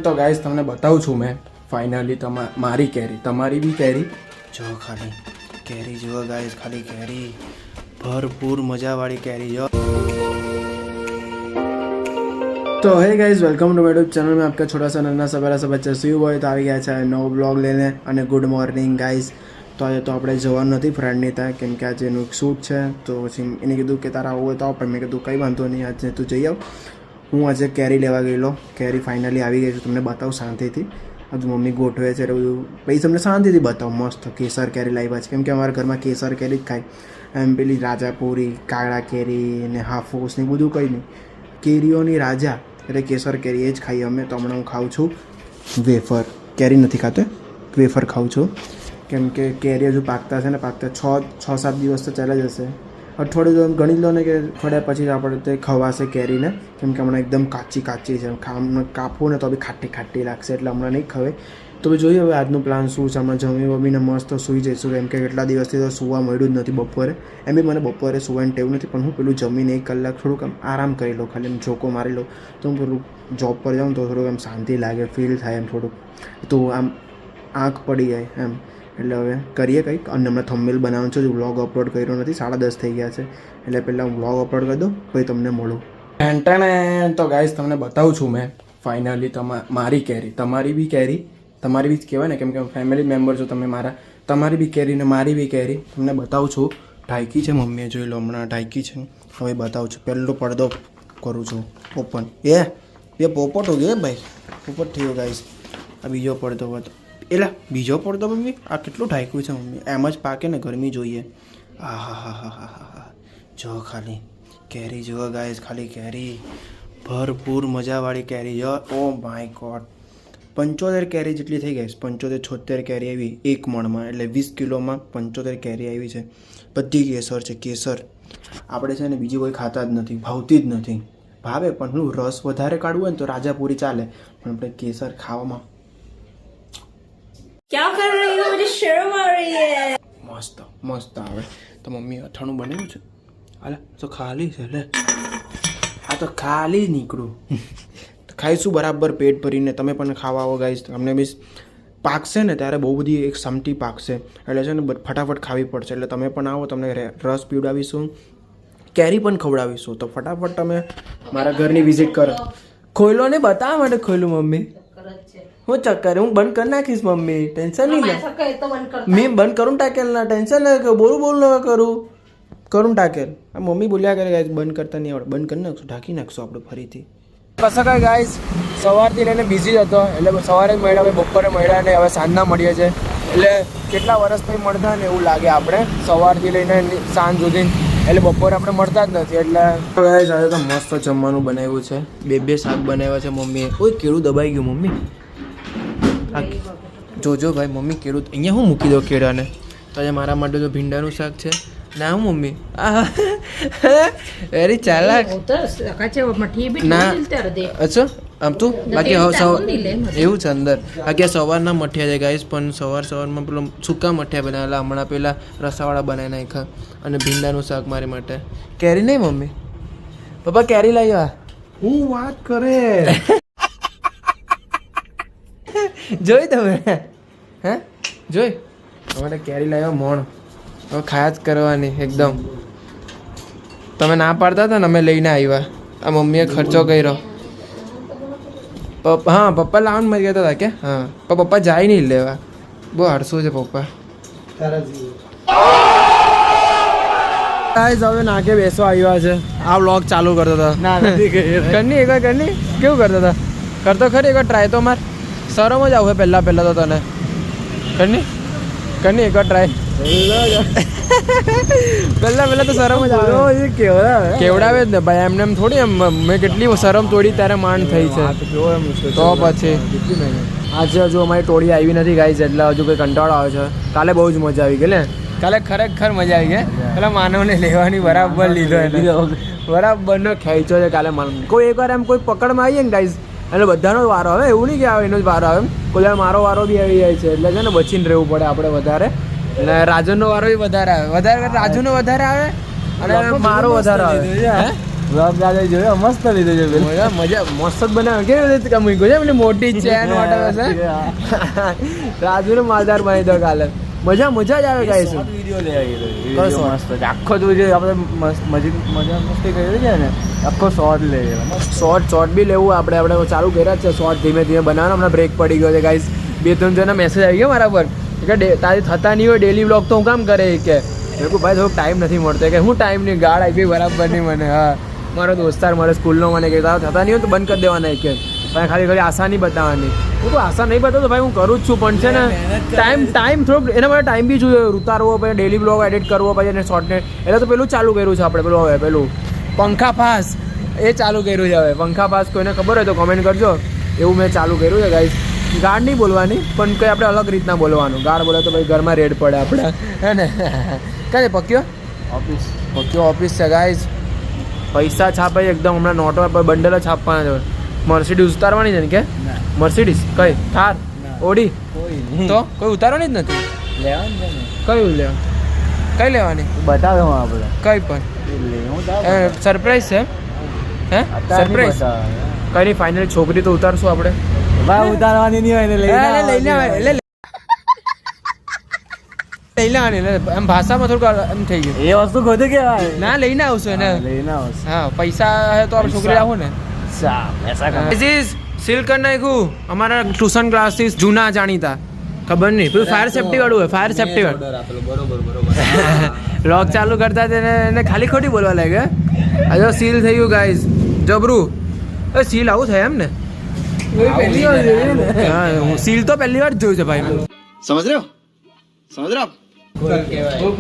તો ગાઈસ તમને બતાવું છું મેં ફાઇનલી મારી કેરી, તમારી બી કેરી જો. ખાલી કેરી જુઓ ગાઈસ, ખાલી કેરી ભરપૂર મજાવાળી કેરી જો. तो है guys welcome to my YouTube channel में आपका छोटा सा नन्ना सा प्यारा सा बच्चा सुई હોય તો આવી ગયા છે નવો બ્લોગ લઈને. અને ગુડ મોર્નિંગ ગાઈઝ. તો આજે તો આપણે જવાનું નથી ફ્રેન્ડની ત્યાં, કેમ કે આજે એનું શૂટ છે. તો પછી એને કીધું કે તારા આવું હોય તો આવ, પણ મેં કીધું કંઈ વાંધો નહીં, આજે તું જઈ આવ. હું આજે કેરી લેવા ગયેલો, કેરી ફાઇનલી આવી ગઈ છે. તમને બતાવું શાંતિથી. હજુ મમ્મી ગોઠવે છે એટલે બધું પછી તમને શાંતિથી બતાવું. મસ્ત કેસર કેરી લાવ્યા છે, કેમ કે અમારા ઘરમાં કેસર કેરી જ ખાય. એમ પેલી રાજાપુરી, કાળા કેરી ને હાફૂસ ને બધું કંઈ નહીં. કેરીઓની રાજા એટલે કેસર કેરી એ જ ખાઈએ અમે. તો હમણાં હું ખાઉં છું વેફર. કેરી નથી ખાતો, વેફર ખાઉં છું. કેમ કે કેરી હજુ પાકતા છે ને, પાકતા 6-7 દિવસ તો ચાલે જ હશે. અઠવાડિયું ગણી લો ને કે અઠવાડિયા પછી જ આપણે તે ખવાશે કેરીને. કેમ કે હમણાં એકદમ કાચી છે. કાપવું ને તો બી ખાટી લાગશે, એટલે હમણાં નહીં ખવે. તો બી જોઈએ હવે આજનું પ્લાન શું છે. હમણાં જમી વમીને મસ્ત સૂઈ જઈશું, કેમ કે કેટલા દિવસથી તો સૂવા મળ્યું જ નથી બપોરે. એમ બી મને બપોરે સૂવાની ટેવ નથી, પણ હું પેલું જમીને 1 કલાક થોડુંક આમ આરામ કરી લઉં, ખાલી એમ જોકો મારી લઉં. તો હું પેલું જોબ પર જાઉં તો થોડુંક આમ શાંતિ લાગે, ફીલ થાય એમ થોડુંક. તો આમ આંખ પડી જાય એમ. એટલે હવે કરીએ કંઈક. અને હમણાં થંબનેલ બનાવવાનું છે, જો વ્લોગ અપલોડ કર્યો નથી. 10:30 થઈ ગયા છે, એટલે પહેલાં હું વ્લોગ અપલોડ કરી દઉં, પછી તમને મળું. તો ગાઈસ તમને બતાવું છું મેં ફાઇનલી મારી કેરી, તમારી બી કેરી, તમારી બી જ કહેવાય ને, કેમ કે ફેમિલી મેમ્બર છો તમે મારા. તમારી બી કેરી ને મારી બી કેરી તમને બતાવું છું. ઢાંકી છે મમ્મીએ, જોઈ લો હમણાં ઢાંકી છે. હવે બતાવું છું. પહેલો પડદો કરું છું ઓપન. એ પોપટ હો ગયો ભાઈ, પોપટ થયો ગાઈસ. આ બીજો પડદો હતો. એલા બીજો પડદો મમ્મી, આ કેટલું ઢાંક્યું છે મમ્મી. એમ જ પાકે ને, ગરમી જોઈએ. હા જો ખાલી કેરી જુઓ ગાઈસ, ખાલી કેરી ભરપૂર મજાવાળી કેરી જો. ઓ માય ગોડ, 75 કેરી જેટલી થઈ ગઈ. 75-76 કેરી આવી 1 મણમાં, એટલે 20 કિલોમાં 75 કેરી આવી છે. બધી કેસર છે, કેસર. આપણે છે ને બીજી કોઈ ખાતા જ નથી, ભાવતી જ નથી. ભાવે પણ હું રસ વધારે કાઢવું હોય ને તો રાજાપુરી ચાલે, પણ આપણે કેસર ખાવામાં क्या कर रही हो? मुझे शर्म आ रही है. મસ્ત આવે. તો મમ્મી અથાણું બનાવ્યું છે. હાલે તો ખાલી છે, લે આ તો ખાલી નીકળું. ખાઈશું બરાબર પેટ ભરીને. તમે પણ ખાવા આવો ગાઈસ. તમને બી પાકશે ને ત્યારે બહુ બધી એક સમટી પાકશે, એટલે છે ને ફટાફટ ખાવી પડશે. એટલે તમે પણ આવો, તમને રસ પીવડાવીશું, કેરી પણ ખવડાવીશું. તો ફટાફટ તમે મારા ઘરની વિઝિટ કરો. ખોયલો ને બતાવવા માટે ખોયલું મમ્મી. હું ચક્કર હું બંધ કરી નાખીશ મમ્મી, ટેન્શન નહીં લે. મેં બંધ કરું ટાકેલ ના, ટેન્શન ના. બોલું ના કરું ટાકેલ. આ મમ્મી બોલ્યા કરે ગાઈસ, બંધ કરતા નહીં આવડે. બંધ કરી નાખશું, ઢાંકી નાખશું આપણે ફરીથી. કશા કાંઈ ગાઈસ, સવારથી લઈને બિઝી જ હતો. એટલે સવારે જ મળ્યા, હવે બપોરે મળ્યા ને હવે સાંજના મળીએ છે. એટલે કેટલા વર્ષ પછી મળતા ને એવું લાગે આપણે, સવારથી લઈને સાંજ સુધી. એટલે બપોરે આપણે મળતા જ નથી. એટલે ગાઈસ આજે તો મસ્ત જમવાનું બનાવ્યું છે. 2 શાક બનાવ્યા છે મમ્મીએ. કોઈ કેળું દબાઈ ગયું મમ્મી. જોજો ભાઈ મમ્મી કેળું અહીંયા હું મૂકી દઉં કેળાને. તો આજે મારા માટે તો ભીંડાનું શાક છે. ના હું મમ્મી વેરી ચાલાક ના. અચ્છા આમ તું બાકી એવું છે અંદર. બાકી સવારના મઠિયા છે ગાઈસ, પણ સવારમાં પેલો સૂકા મઠિયા બનાવેલા, હમણાં પેલા રસાવાળા બનાવી નાખ્યા. અને ભીંડાનું શાક મારી માટે. કેરી નહીં મમ્મી? પપ્પા કેરી લાવ્યા. હું વાત કરે જોઈ તમે હે જોઈ અમારે કેરી લાવ્યા મોણ. હવે ખાયા જ કરવાની એકદમ. તમે ના પાડતા હતા ને, અમે લઈને આવ્યા. આ મમ્મીએ ખર્ચો કર્યો. હા પપ્પા લાવવાનું મરી ગયા હતા કે હા, પણ પપ્પા જાય નહીં લેવા. બહુ આળસુ છે પપ્પા. હવે નાકે બેસવા આવ્યા છે. આ વ્લોગ ચાલુ કરતો હતો. કરની એકવાર કરની કેવું કરતો હતા? કરતો ખરી એકવાર ટ્રાય તો માર. શરમ જ આવે પહેલાં તો તને. કરની એકવાર ટ્રાય. પહેલાં તો શરમ જ આવે. કેવડાવે જ ને ભાઈ, એમને એમ થોડી. એમ મેં કેટલી શરમ તોડી ત્યારે માંડ થઈ છે. તો પછી આજે હજુ અમારી ટોળી આવી નથી ગાઈસ, એટલે હજુ કંઈ કંટાળો આવે છે. કાલે બહુ જ મજા આવી ગઈ ને, કાલે ખરેખર મજા આવી ગઈ. પેલા માનવને લેવાની બરાબર લીધો, બરાબરનો ખેંચો છે કાલે માનવ. કોઈ એકવાર એમ કોઈ પકડમાં આવીએ ને ગાઈસ, એટલે બધાનો વારો આવે. એવું નહીં કે આવે એનો જ વારો આવે. કોઈ મારો વારો બી આવી જાય છે, એટલે છે ને બચીને રહેવું પડે આપણે વધારે. અને રાજનનો વારો બી વધારે આવે. રાજુનો વધારે આવે અને મારો વધારે આવે. વ્લોગ દાદા જોયો મસ્ત લીધો છે પેલો. મજા મજા મસ્ત જ બનાવે કેવી રીતે મૂક્યો છે પેલી મોટી ચેન વાળા રાજુને માલદાર બનાવી દો કાલે મજા મજા જ આવે ગાઈસ શોર્ટ વિડીયો લઈ આવેલો. કયો વિડીયો short? મસ્ત છે. આખો તો જે આપણે મજા મસ્તી કરી છે ને આખો શોર્ટ લઈ ગયેલો મસ્ત. શોર્ટ બી લેવું આપણે ચાલુ કર્યા જ છે શોર્ટ ધીમે ધીમે બનાવવાનો હમણાં બ્રેક પડી ગયો છે ગાઈસ 2-3 જણા મેસેજ આવી ગયો મારા પર કે તારી થતા નહીં હોય ડેલી વ્લોગ તો હું કામ કરે કે મેં કહું ભાઈ થોડોક ટાઈમ નથી મળતો કે હું ટાઈમ નહીં ગાળ આપી બરાબર નહીં મને હા મારો દોસ્તાર મારો સ્કૂલનો મને કે તારા થતા નહીં હોય તો બંધ કરી દેવાના કે પણ ખાલી આશા નહીં બતાવવાની હું તો આશા નહીં બતાવતો ભાઈ હું કરું જ છું પણ છે ને ટાઈમ થોડોક એના માટે ટાઈમ બી જોઈએ ઉતારવો પછી ડેલી બ્લોગ એડિટ કરવો પછી અને શોર્ટને એટલે તો પેલું ચાલુ કર્યું છે આપણે પેલું હવે પેલું પંખા પાસ એ ચાલુ કર્યું છે હવે પંખા પાસ કોઈને ખબર હોય તો કમેન્ટ કરજો એવું મેં ચાલુ કર્યું છે ગાઈસ ગાળ નહીં બોલવાની પણ કંઈ આપણે અલગ રીતના બોલવાનું ગાળ બોલે તો ભાઈ ઘરમાં રેડ પડે આપણે હે ને ક્યાં છે પક્યો પક્યો ઓફિસ છે ગાઈસ પૈસા છાપાય એકદમ હમણાં નોટો બંડલ છાપવાના છે મર્સિડીઝ ઉતારવાની છે ને કે મર્સિડીઝ કઈ થાર ઓડી તો કોઈ ઉતારવાની જ નથી લેવાનું છે ને કયું લેવા કઈ લેવાની બતાવે હું આપણે કઈ પણ સરપ્રાઈઝ છે હે સરપ્રાઈઝ કઈ નહીં ફાઇનલ છોકરી તો ઉતારશું આપણે ભાઈ ઉતારવાની નહીં હોય ને લઈ લેવાની એમ ભાષામાં થોડુંક એમ થઈ ગયું એ વસ્તુ ખોટું કેવાય ના લઈને આવશો એને લઈને આવશે હા પૈસા હે તો આપણે છોકરી આવું ને સીલ કરી નાખ્યું અમારા ટ્યુશન ક્લાસીસ જૂના જાણીતા ખબર નહીં પેલું ફાયર સેફ્ટી વાળું હોય ફાયર સેફ્ટી વાળું લોક ચાલુ કરતા એને ખાલી ખોટી બોલવા લાગે આજે સીલ થઈ ગયું ગાઈઝ જબરું એ સીલ આવું થાય એમ ને હા હું સીલ તો પહેલી વાર જ જોયું છે ભાઈ समझ रहे हो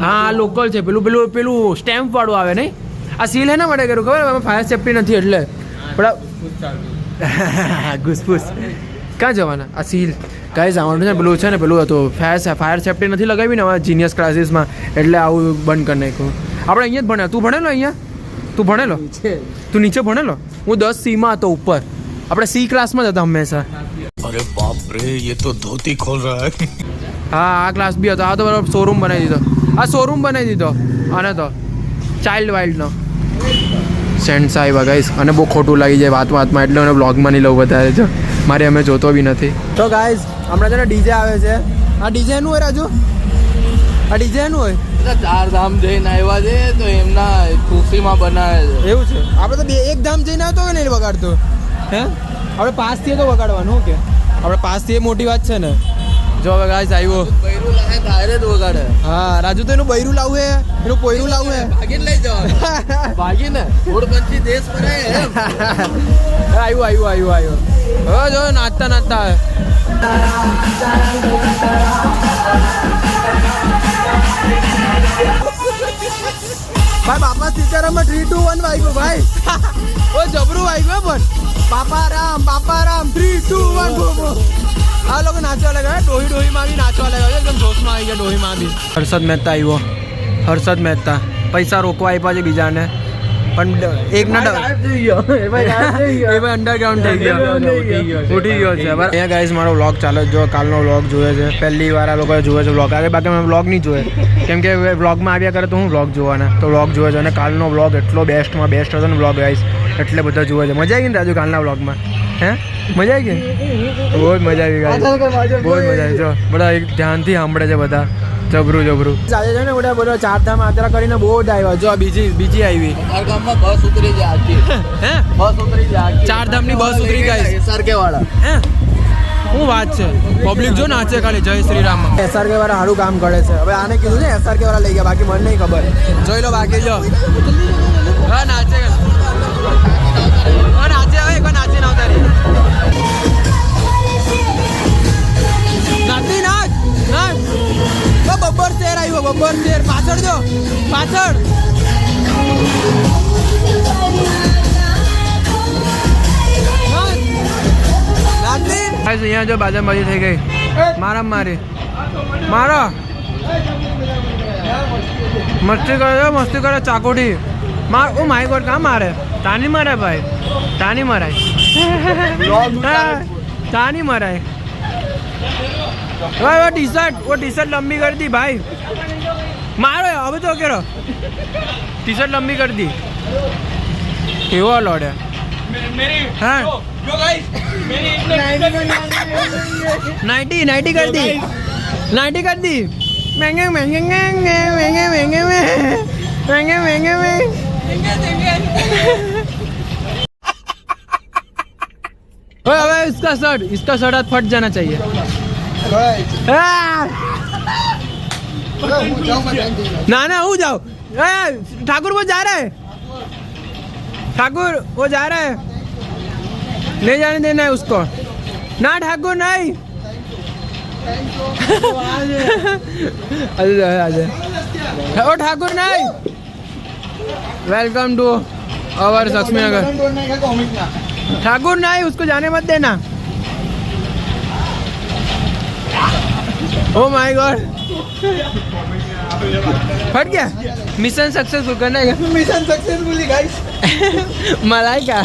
હા આ લોકલ છે પેલું સ્ટેમ્પ વાળું આવે નહીં આ સીલ હે ના માટે કર્યું ખબર ફાયર સેફ્ટી નથી એટલે પણ ઘૂસપૂસ ક્યાં જવાના આ સીલ કાંઈ જવાનું છે પેલું છે ને પેલું હતું ફાયર સેફ્ટી નથી લગાવી ને અમારા જીનિયસ ક્લાસીસમાં એટલે આવું બંધ કરી નાખ્યું આપણે અહીંયા જ ભણ્યા તું ભણેલો અહીંયા તું ભણેલો તું નીચે ભણેલો હું 10 C માં હતો ઉપર આપણે C ક્લાસમાં જ હતા હંમેશા अरे बाप रे ये तो धोती खोल रहा है હા આ ક્લાસ બી હતો આ તો બરાબર શોરૂમ બનાવી દીધો આ શોરૂમ બનાવી દીધો આને તો ચાઇલ્ડ વાઇલ્ડનો સેન્સ આવ્યા ગાઈસ અને બહુ ખોટું લાગી જાય વાતમાં એટલે મને બ્લોગમાં નહીં લઉં વધારે છે મારે અમે જોતો બી નથી તો ગાઈસ હમણાં છે ને ડીજે આવે છે આ ડીજે નું હોય રાજુ આ ડીજે નું હોય ચાર ધામ જઈને આવ્યા છે તો એમના ખુશીમાં બનાવે છે એવું છે આપણે તો એક ધામ જઈને આવતો કે નહીં વગાડતો હે આપણે પાસ થઈએ તો વગાડવાનું કે આપણે પાસ થઈએ મોટી વાત છે ને જો હવે ગાઈસ આવ્યો બૈરું લાગે તારે જ વગાડે હા રાજુ તો એનું બૈરું લાવવું હે એનું પોયરું લાવવું હે ભાગીને લઈ જવાનું ભાગીને ઓળપંછી દેશ બનાય એમ આવ્યું હવે જો નાચતા ભાઈ બાપા સીતારામમાં 3, 2, 1 વાગ્યું ભાઈ ઓ જબરું વાગ્યું પણ બાપા રામ 3, 2, 1 બોબો આ લોકો નાચવા લાગ્યા ડોહી માં બી નાચવા લાગ્યા એકદમ જોશમાં આવી ગયા ડોહી માં બી હર્ષદ મહેતા પૈસા રોકવા આપ્યા છે બીજાને પણ એક ના એ ભાઈ અંડરગ્રાઉન્ડ થઈ ગયો ઉઠી ગયો છે બરાબર અહીંયા ગાઈઝ મારો વ્લોગ ચાલે જો કાલનો વ્લોગ જોવે છે પહેલી વાર આ લોકો જોવે છે વ્લોગ આગળ બાકી મેં વ્લોગ નહીં જોયે કેમ કે વ્લોગમાં આવ્યા કરે તો હું વ્લોગ જોવાના તો વ્લોગ જોવે છે અને કાલનો વ્લોગ એટલો બેસ્ટમાં બેસ્ટ હતો ને વ્લોગ ગાઈઝ એટલે બધા જોવે છે મજા આવી ગઈ ને રાજુ કાલના વ્લોગમાં હે મજા આવી ગઈ બહુ જ મજા આવી ગાઈઝ બહુ જ મજા આવી જો બધા એક ધ્યાનથી સાંભળે છે બધા જબરું આજે છે ને બધા બધા 4 ધામ યાત્રા કરીને બહુ જ આવ્યા જો બીજી આવી અમારા ગામમાં બસ ઉતરી જાય આખી હે બસ ઉતરી જાય 4 ધામની બસ ઉતરી ગઈ SRK વાળા હે શું વાત છે પબ્લિક જો નાચે ખાલી જય શ્રી રામ SRK વાળા સારું કામ કરે છે હવે આને કીધું છે SRK વાળા લઈ ગયા બાકી મને નહીં ખબર જોઈ લો બાકી જો હા નાચે હવે એકવાર નાચી ના ઉતારી નાચ બબ્બર શેર આવ્યો બબ્બર શેર પાછળ જો પાછળ અહીંયા જો બાજુ થઈ ગઈ મારી મારો મસ્તી કરે ચાકોટી માર ઓ માય ગોડ કાં મારે તાની મારે ભાઈ તાની મરાય वो टी शर्ट लंबी कर दी भाई मारो अभी तो कह टी शर्ट लंबी कर दी કેવો લોડ હા 90 कर दी 90 कर दी महंगे महंगे महंगे महंगे महंगे महंगे महंगे ओए अबे इसका शर्ट आज फट जाना चाहिए ना ना हो जाओ ठाकुर वो जा रहा है ठाकुर वो जा रहा है ले जाने देना है उसको ना ठाकुर नहीं ओ ठाकुर नहीं वेलकम टू आवर लक्ष्मी नगर ठाकुर नहीं उसको जाने मत देना ओ माय गॉड फट गया मिशन सक्सेसफुल करना है मिशन सक्सेसफुली गाइस मलाई का